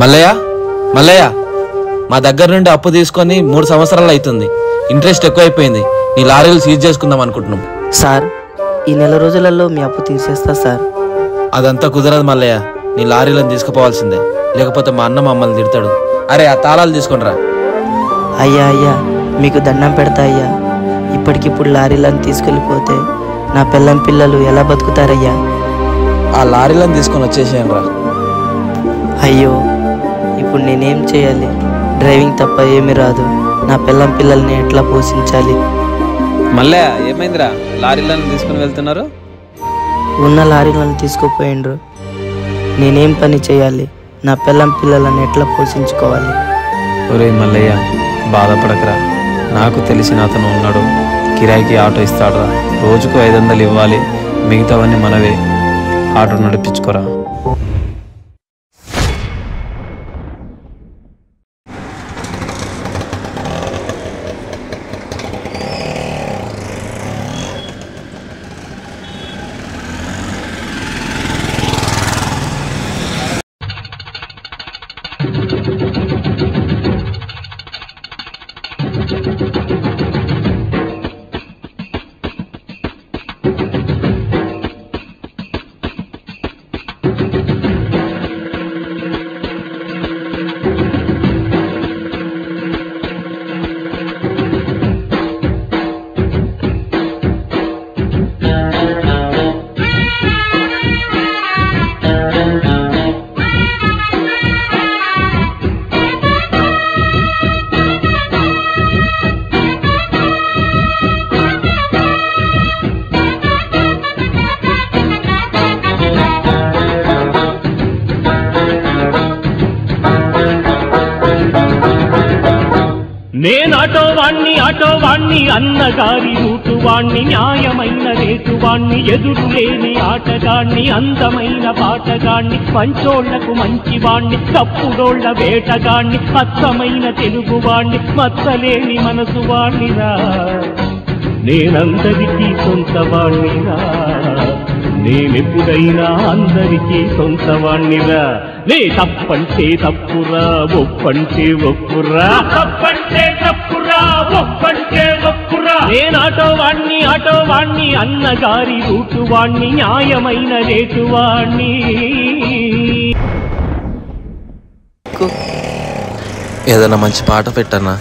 మల్లయ్య మల్లయ్య మా దగ్గర నుండి అప్పు తీసుకొని 3 సంవత్సరాలు అవుతుంది. ఇంట్రెస్ట్ ఎక్కువైపోయింది. నీ లారీలు సీజ్ చేసుకుందాం అనుకుంటున్నాం. సార్ ఈ నెల రోజులలో మీ అప్పు తీసేస్తా సార్. అదంతా కుదరదు మల్లయ్య. నీ లారీలను తీసుకుపోవాల్సిందే, లేకపోతే మా అన్న మమ్మల్ని తిడతాడు. అరే ఆ తాళాలు తీసుకునిరా. అయ్యా అయ్యా మీకు దండం పెడతా అయ్యా. ఇప్పటికిప్పుడు లారీలను తీసుకెళ్ళిపోతే నా పిల్లం పిల్లలు ఎలా బతుకుతారయ్యా? ఆ లారీలను తీసుకొని వచ్చేసేయండి రా. అయ్యో ఇప్పుడు నేనేం చేయాలి? డ్రైవింగ్ తప్ప ఏమీ రాదు. నా పిల్లం పిల్లల్ని ఎట్లా పోషించాలి? మల్లయ్య ఏమైందిరా, లారీలను తీసుకుని వెళ్తున్నారు? ఉన్న లారీలను తీసుకుపోయిండ్రు. నేనేం పని చేయాలి? నా పిల్లం పిల్లలను ఎట్లా పోషించుకోవాలి? ఒరే మల్లయ్య బాధపడకరా, నాకు తెలిసిన అతను ఉన్నాడు. కిరాయికి ఆటో ఇస్తాడురా. రోజుకు 500 ఇవ్వాలి, మిగతావన్నీ మనవే. ఆటో నడిపించుకోరా. ఆటోవాణ్ణి అన్నగారి రూటువాణ్ణి, న్యాయమైన రేటువాణ్ణి, ఎదురు లేని ఆటగాణ్ణి, అందమైన పాటగాణ్ణి, మంచోళ్లకు మంచివాణ్ణి, తప్పుడోళ్ల వేటగాణ్ణి, అచ్చమైన తెలుగువాణ్ణి, మచ్చలేని మనసు వాణ్ణిరా. నేనందరికీ సొంతవాణ్ణిరా. నేనెప్పుడైనా అందరికీ సొంతవాణ్ణిరా. నే తప్పంటే తప్పురా, ఒప్పంటే ఒప్పురా. తప్పంటే తప్పురా, ఒప్పంటే ఒప్పురా. నేను ఆటోవాణ్ణి అన్నగారి రూటువాణ్ణి, న్యాయమైన రేటువాణ్ణి. ఏదైనా మంచి పాట పెట్టన్నా.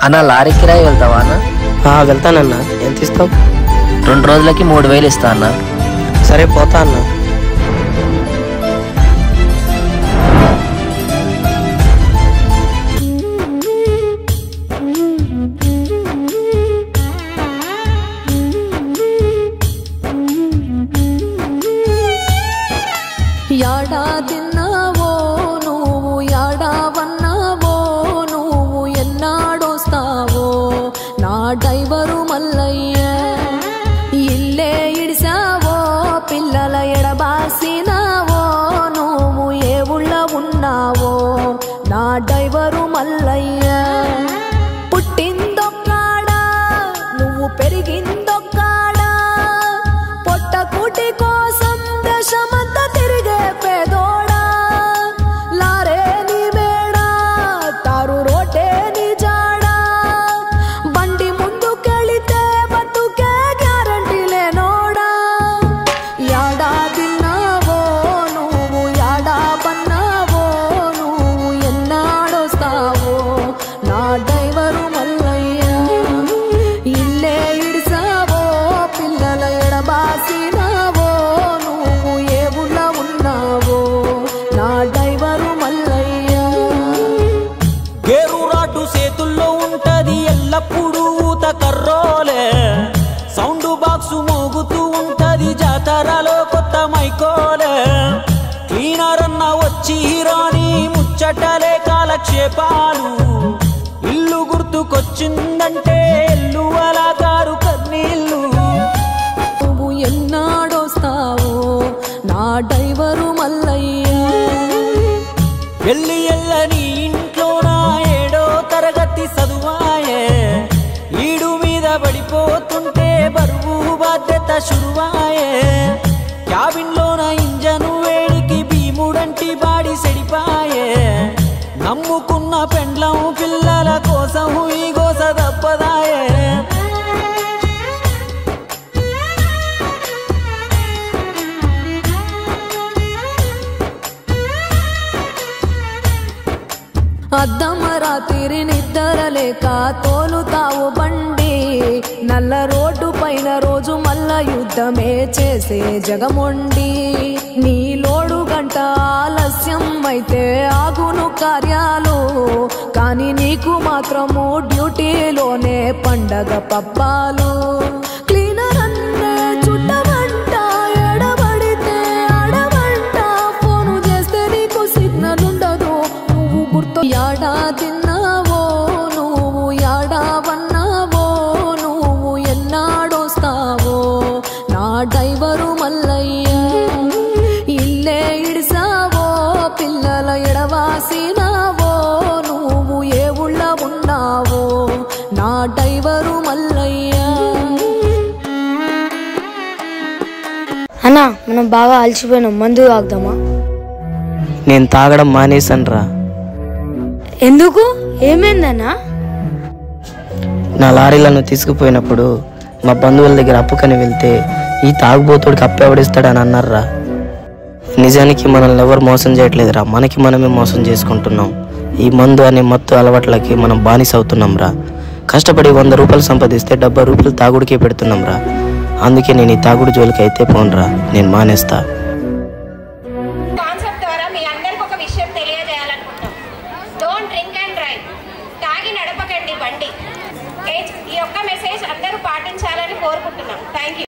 అన్న లారీ కిరాయి వెళ్తావా అన్న? వెళ్తానన్నా. ఎంత ఇస్తావు? 2 రోజులకి 3000 ఇస్తా అన్న. సరే పోతా అన్న. యాడా తిన్నావో నువ్వు, యాడా వన్నావో నువ్వు, ఎన్నాడొస్తావో నా డ్రైవరు మల్లయ్య. ఇల్లే ఇడిసావో పిల్లల ఎడబాసినావో కాచే పాలు ఇల్లు గుర్తుకొచ్చిందంటే ఎల్లు అలా కారు కన్నీళ్ళు. నువ్వు ఎన్నాడొస్తావో నా డ్రైవరు మల్లయ్య. వెళ్ళి ఎల్లని ఇంట్లోన 7వ తరగతి చదువాయే, ఈడు మీద పడిపోతుంటే బరువు బాధ్యత శురువాయే. క్యాబిన్లోన ఇంజను వేడికి భీముడంటి బాడి సెడిపాయే. నమ్ముకున్న పెండ్లం పిల్లల కోసం ఈ గోస తప్పదాయే. అర్ధమరాత్రి నిద్రలేక తోలుతావు బండి, నల్ల రోడ్డు పైన రోజు మల్ల యుద్ధమే చేసే జగమొండి. నీ లోడు గంట ఆలస్యం అయితే ఆగును కార్యాలు, కానీ నీకు మాత్రము డ్యూటీలోనే పండగ పబ్బాలు. క్లీనర్ అన్నే చుట్టమంట, ఎడబడితే అడవంట, ఫోను చేస్తే నీకు సిగ్నల్ ఉండదు. నువ్వు గుర్తు యాడా తిన్నావో, నువ్వు యాడా వన్నావో, నువ్వు ఎన్నాడొస్తావో నా డ్రైవరు మల్లయ్య. ఇల్లే ఇడిసావో, పిల్లల ఎడవాసినావో, నువ్వు ఏ ఊళ్ళ ఉన్నావో నా డ్రైవరు మల్లయ్య. అన్నా మనం బాగా అలసిపోయినాం, మందు తాగుదామా? నేను తాగడం మానేసనరా. ఎందుకు? ఏమైందన్నా? నా లారీలను తీసుకుపోయినప్పుడు మా బంధువుల దగ్గర అప్పుకని వెళ్తే ఈ తాగుబోతుడికి అప్పెవడిస్తాడని అన్నారా. నిజానికి మనల్ని ఎవరు మోసం చేయట్లేదురా, మనకి మనమే మోసం చేసుకుంటున్నాం. ఈ మందు అనే మత్తు అలవాట్లకి మనం బానిస అవుతున్నాం రా. కష్టపడి 100 రూపాయలు సంపాదిస్తే 70 రూపాయలు తాగుడికే పెడుతున్నాం రా. అందుకే నేను ఈ తాగుడు జోలికి అయితే పోనురా, నేను మానేస్తా. కాన్సెప్ట్ ద్వారా మీ అందరికి ఒక విషయం తెలియజేయాలనుకుంటున్నాం. Don't drink and drive. తాగి నడపకండి బండి. ఈ యొక్క మెసేజ్ అందరూ పాటించాలని కోరుకుంటున్నాం. Thank you.